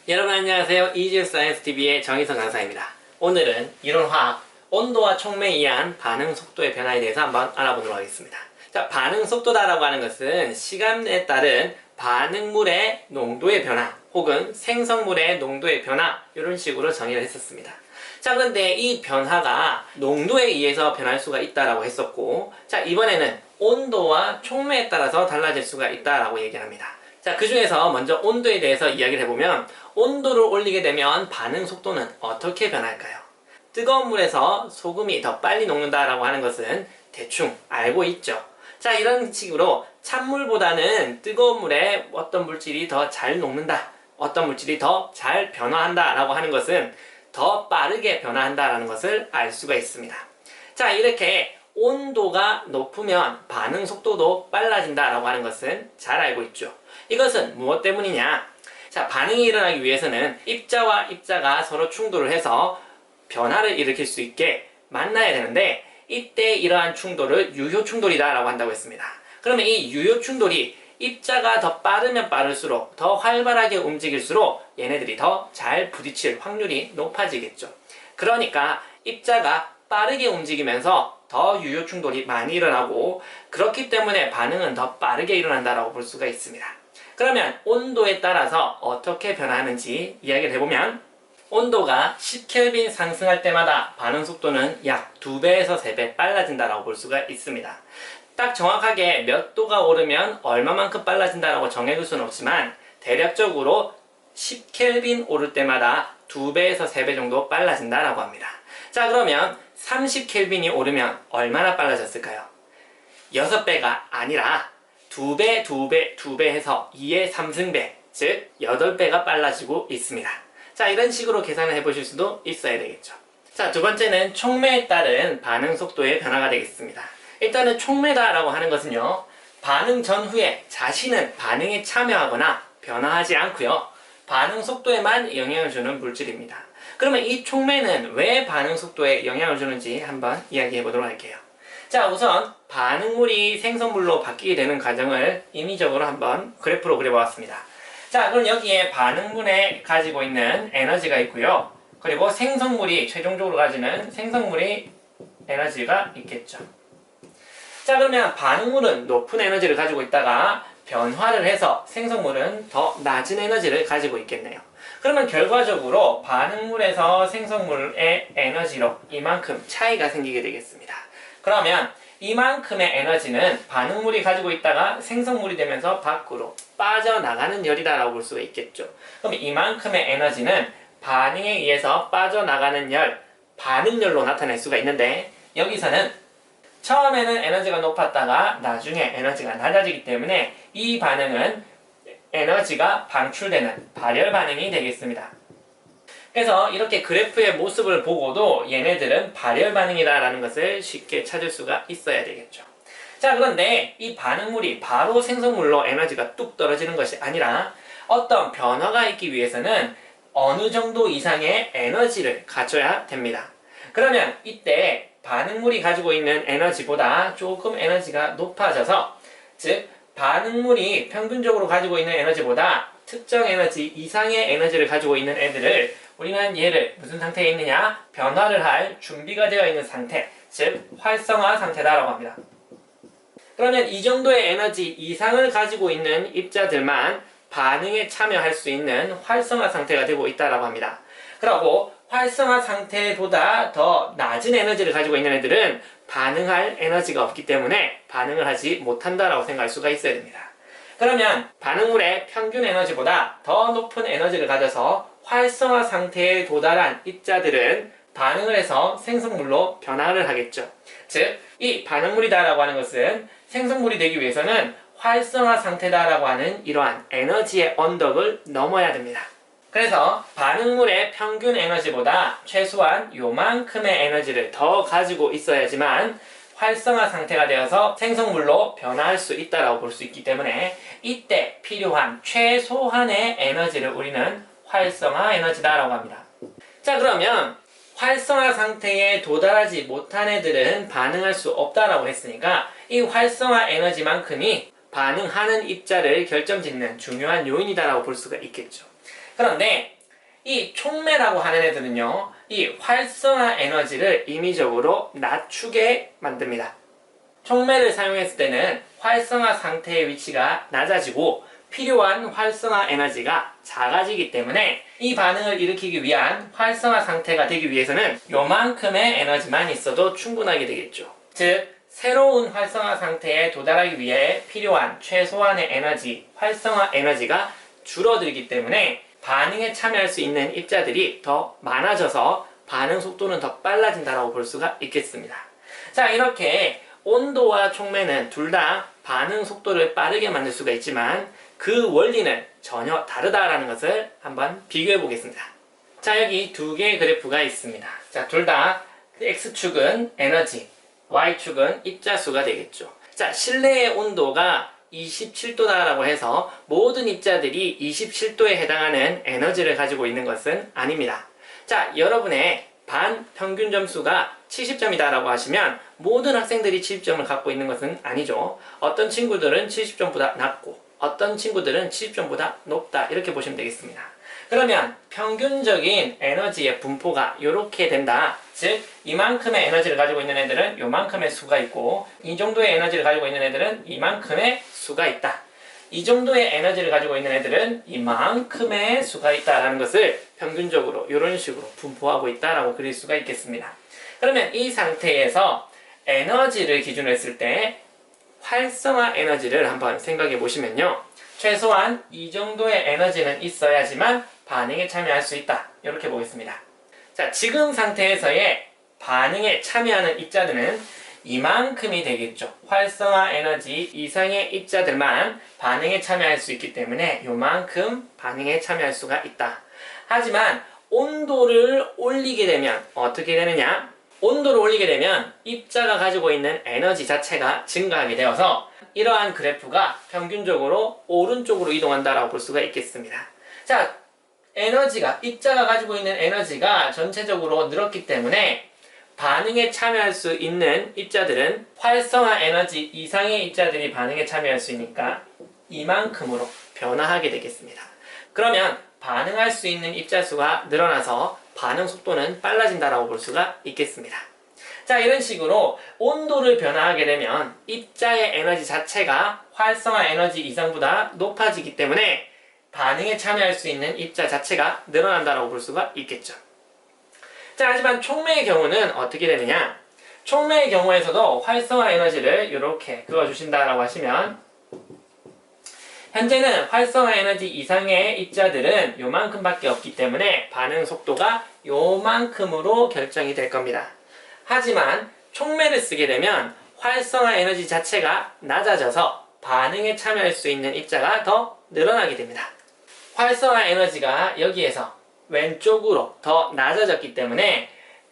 여러분 안녕하세요. 이지우 사이언스 TV의 정희성 강사입니다. 오늘은 이론화학 온도와 촉매에 의한 반응 속도의 변화에 대해서 한번 알아보도록 하겠습니다. 자, 반응 속도다라고 하는 것은 시간에 따른 반응물의 농도의 변화 혹은 생성물의 농도의 변화 이런 식으로 정의를 했었습니다. 자, 그런데 이 변화가 농도에 의해서 변할 수가 있다라고 했었고, 자, 이번에는 온도와 촉매에 따라서 달라질 수가 있다라고 얘기를 합니다. 자, 그 중에서 먼저 온도에 대해서 이야기를 해보면, 온도를 올리게 되면 반응 속도는 어떻게 변할까요? 뜨거운 물에서 소금이 더 빨리 녹는다라고 하는 것은 대충 알고 있죠. 자, 이런 식으로 찬물보다는 뜨거운 물에 어떤 물질이 더 잘 녹는다, 어떤 물질이 더 잘 변화한다 라고 하는 것은 더 빠르게 변화한다라는 것을 알 수가 있습니다. 자, 이렇게 온도가 높으면 반응 속도도 빨라진다라고 하는 것은 잘 알고 있죠. 이것은 무엇 때문이냐? 자, 반응이 일어나기 위해서는 입자와 입자가 서로 충돌을 해서 변화를 일으킬 수 있게 만나야 되는데, 이때 이러한 충돌을 유효 충돌이다 라고 한다고 했습니다. 그러면 이 유효 충돌이 입자가 더 빠르면 빠를수록, 더 활발하게 움직일수록 얘네들이 더 잘 부딪힐 확률이 높아지겠죠. 그러니까 입자가 빠르게 움직이면서 더 유효 충돌이 많이 일어나고, 그렇기 때문에 반응은 더 빠르게 일어난다라고 볼 수가 있습니다. 그러면 온도에 따라서 어떻게 변하는지 이야기를 해보면, 온도가 10켈빈 상승할 때마다 반응 속도는 약 2배에서 3배 빨라진다라고 볼 수가 있습니다. 딱 정확하게 몇 도가 오르면 얼마만큼 빨라진다라고 정해둘 수는 없지만, 대략적으로 10켈빈 오를 때마다 2배에서 3배 정도 빨라진다라고 합니다. 자, 그러면 30켈빈이 오르면 얼마나 빨라졌을까요? 6배가 아니라 2배, 2배, 2배 해서 2의 3승배, 즉 8배가 빨라지고 있습니다. 자, 이런 식으로 계산을 해보실 수도 있어야 되겠죠. 자, 두 번째는 촉매에 따른 반응 속도의 변화가 되겠습니다. 일단은 촉매다라고 하는 것은요, 반응 전후에 자신은 반응에 참여하거나 변화하지 않고요, 반응 속도에만 영향을 주는 물질입니다. 그러면 이 촉매는 왜 반응 속도에 영향을 주는지 한번 이야기해 보도록 할게요. 자, 우선 반응물이 생성물로 바뀌게 되는 과정을 임의적으로 한번 그래프로 그려보았습니다. 자, 그럼 여기에 반응물에 가지고 있는 에너지가 있고요, 그리고 생성물이 최종적으로 가지는 생성물의 에너지가 있겠죠. 자, 그러면 반응물은 높은 에너지를 가지고 있다가 변화를 해서 생성물은 더 낮은 에너지를 가지고 있겠네요. 그러면 결과적으로 반응물에서 생성물의 에너지로 이만큼 차이가 생기게 되겠습니다. 그러면 이만큼의 에너지는 반응물이 가지고 있다가 생성물이 되면서 밖으로 빠져나가는 열이다라고 볼 수가 있겠죠. 그럼 이만큼의 에너지는 반응에 의해서 빠져나가는 열, 반응열로 나타낼 수가 있는데, 여기서는 처음에는 에너지가 높았다가 나중에 에너지가 낮아지기 때문에 이 반응은 에너지가 방출되는 발열 반응이 되겠습니다. 그래서 이렇게 그래프의 모습을 보고도 얘네들은 발열 반응이다라는 것을 쉽게 찾을 수가 있어야 되겠죠. 자, 그런데 이 반응물이 바로 생성물로 에너지가 뚝 떨어지는 것이 아니라 어떤 변화가 있기 위해서는 어느 정도 이상의 에너지를 가져야 됩니다. 그러면 이때 반응물이 가지고 있는 에너지보다 조금 에너지가 높아져서, 즉 반응물이 평균적으로 가지고 있는 에너지보다 특정 에너지 이상의 에너지를 가지고 있는 애들을 우리는 얘를 무슨 상태에 있느냐? 변화를 할 준비가 되어 있는 상태, 즉 활성화 상태다라고 합니다. 그러면 이 정도의 에너지 이상을 가지고 있는 입자들만 반응에 참여할 수 있는 활성화 상태가 되고 있다라고 합니다. 그리고 활성화 상태보다 더 낮은 에너지를 가지고 있는 애들은 반응할 에너지가 없기 때문에 반응을 하지 못한다라고 생각할 수가 있어야 됩니다. 그러면 반응물의 평균 에너지보다 더 높은 에너지를 가져서 활성화 상태에 도달한 입자들은 반응을 해서 생성물로 변화를 하겠죠. 즉, 이 반응물이다라고 하는 것은 생성물이 되기 위해서는 활성화 상태다라고 하는 이러한 에너지의 언덕을 넘어야 됩니다. 그래서 반응물의 평균 에너지보다 최소한 요만큼의 에너지를 더 가지고 있어야지만 활성화 상태가 되어서 생성물로 변화할 수 있다고 볼 수 있기 때문에, 이때 필요한 최소한의 에너지를 우리는 활성화 에너지다라고 합니다. 자, 그러면 활성화 상태에 도달하지 못한 애들은 반응할 수 없다라고 했으니까 이 활성화 에너지만큼이 반응하는 입자를 결정짓는 중요한 요인이다라고 볼 수가 있겠죠. 그런데 이 촉매라고 하는 애들은요, 이 활성화 에너지를 임의적으로 낮추게 만듭니다. 촉매를 사용했을 때는 활성화 상태의 위치가 낮아지고 필요한 활성화 에너지가 작아지기 때문에 이 반응을 일으키기 위한 활성화 상태가 되기 위해서는 요만큼의 에너지만 있어도 충분하게 되겠죠. 즉, 새로운 활성화 상태에 도달하기 위해 필요한 최소한의 에너지, 활성화 에너지가 줄어들기 때문에 반응에 참여할 수 있는 입자들이 더 많아져서 반응 속도는 더 빨라진다고 볼 수가 있겠습니다. 자, 이렇게 온도와 촉매는 둘 다 반응 속도를 빠르게 만들 수가 있지만 그 원리는 전혀 다르다라는 것을 한번 비교해 보겠습니다. 자, 여기 두 개의 그래프가 있습니다. 자, 둘 다 X축은 에너지, Y축은 입자수가 되겠죠. 자, 실내의 온도가 27도다라고 해서 모든 입자들이 27도에 해당하는 에너지를 가지고 있는 것은 아닙니다. 자, 여러분의 반 평균 점수가 70점이다라고 하시면 모든 학생들이 70점을 갖고 있는 것은 아니죠. 어떤 친구들은 70점보다 낮고 어떤 친구들은 70점보다 높다, 이렇게 보시면 되겠습니다. 그러면 평균적인 에너지의 분포가 이렇게 된다. 즉, 이만큼의 에너지를 가지고 있는 애들은 이만큼의 수가 있고 이 정도의 에너지를 가지고 있는 애들은 이만큼의 수가 있다. 이 정도의 에너지를 가지고 있는 애들은 이만큼의 수가 있다라는 것을 평균적으로 이런 식으로 분포하고 있다라고 그릴 수가 있겠습니다. 그러면 이 상태에서 에너지를 기준으로 했을 때 활성화 에너지를 한번 생각해 보시면요, 최소한 이 정도의 에너지는 있어야지만 반응에 참여할 수 있다, 이렇게 보겠습니다. 자, 지금 상태에서의 반응에 참여하는 입자들은 이만큼이 되겠죠. 활성화 에너지 이상의 입자들만 반응에 참여할 수 있기 때문에 이만큼 반응에 참여할 수가 있다. 하지만 온도를 올리게 되면 어떻게 되느냐? 온도를 올리게 되면 입자가 가지고 있는 에너지 자체가 증가하게 되어서 이러한 그래프가 평균적으로 오른쪽으로 이동한다라고 볼 수가 있겠습니다. 자, 에너지가, 입자가 가지고 있는 에너지가 전체적으로 늘었기 때문에 반응에 참여할 수 있는 입자들은 활성화 에너지 이상의 입자들이 반응에 참여할 수 있으니까 이만큼으로 변화하게 되겠습니다. 그러면 반응할 수 있는 입자 수가 늘어나서 반응 속도는 빨라진다라고 볼 수가 있겠습니다. 자, 이런 식으로 온도를 변화하게 되면 입자의 에너지 자체가 활성화 에너지 이상보다 높아지기 때문에 반응에 참여할 수 있는 입자 자체가 늘어난다고 볼 수가 있겠죠. 자, 하지만 촉매의 경우는 어떻게 되느냐? 촉매의 경우에서도 활성화 에너지를 이렇게 그어주신다라고 하시면 현재는 활성화 에너지 이상의 입자들은 요만큼밖에 없기 때문에 반응 속도가 요만큼으로 결정이 될 겁니다. 하지만 촉매를 쓰게 되면 활성화 에너지 자체가 낮아져서 반응에 참여할 수 있는 입자가 더 늘어나게 됩니다. 활성화 에너지가 여기에서 왼쪽으로 더 낮아졌기 때문에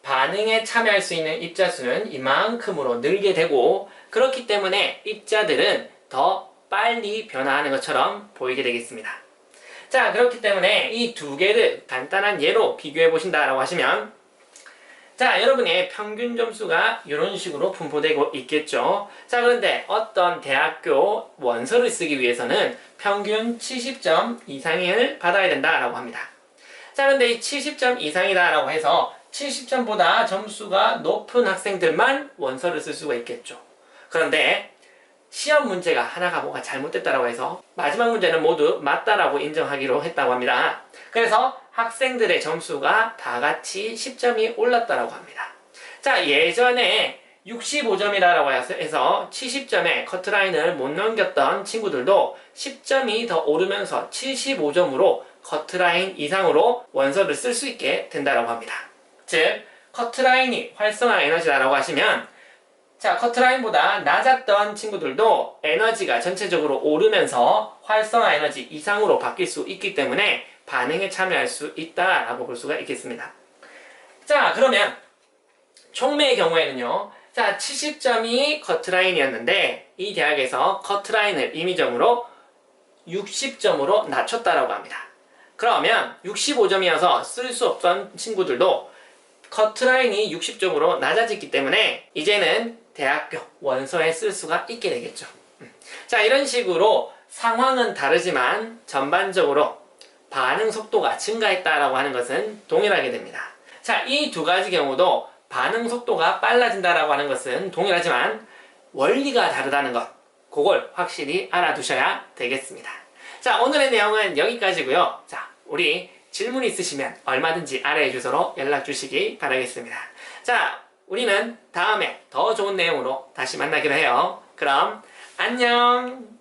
반응에 참여할 수 있는 입자 수는 이만큼으로 늘게 되고, 그렇기 때문에 입자들은 더 빨리 변화하는 것처럼 보이게 되겠습니다. 자, 그렇기 때문에 이 두 개를 간단한 예로 비교해 보신다라고 하시면, 자, 여러분의 평균 점수가 이런 식으로 분포되고 있겠죠. 자, 그런데 어떤 대학교 원서를 쓰기 위해서는 평균 70점 이상을 받아야 된다라고 합니다. 자, 그런데 이 70점 이상이다라고 해서 70점보다 점수가 높은 학생들만 원서를 쓸 수가 있겠죠. 그런데 시험 문제가 하나가 뭐가 잘못됐다라고 해서 마지막 문제는 모두 맞다라고 인정하기로 했다고 합니다. 그래서 학생들의 점수가 다 같이 10점이 올랐다라고 합니다. 자, 예전에 65점이라고 해서 70점의 커트라인을 못 넘겼던 친구들도 10점이 더 오르면서 75점으로 커트라인 이상으로 원서를 쓸 수 있게 된다고 합니다. 즉, 커트라인이 활성화 에너지라고 하시면, 자, 커트라인보다 낮았던 친구들도 에너지가 전체적으로 오르면서 활성화 에너지 이상으로 바뀔 수 있기 때문에 반응에 참여할 수 있다라고 볼 수가 있겠습니다. 자, 그러면 촉매의 경우에는요, 자, 70점이 커트라인이었는데 이 대학에서 커트라인을 임의적으로 60점으로 낮췄다라고 합니다. 그러면 65점이어서 쓸 수 없던 친구들도 커트라인이 60점으로 낮아졌기 때문에 이제는 대학교 원서에 쓸 수가 있게 되겠죠. 자, 이런 식으로 상황은 다르지만 전반적으로 반응 속도가 증가했다라고 하는 것은 동일하게 됩니다. 자, 이 두 가지 경우도 반응 속도가 빨라진다라고 하는 것은 동일하지만 원리가 다르다는 것, 그걸 확실히 알아두셔야 되겠습니다. 자, 오늘의 내용은 여기까지고요. 자, 우리 질문 있으시면 얼마든지 아래의 주소로 연락 주시기 바라겠습니다. 자, 우리는 다음에 더 좋은 내용으로 다시 만나기로 해요. 그럼 안녕!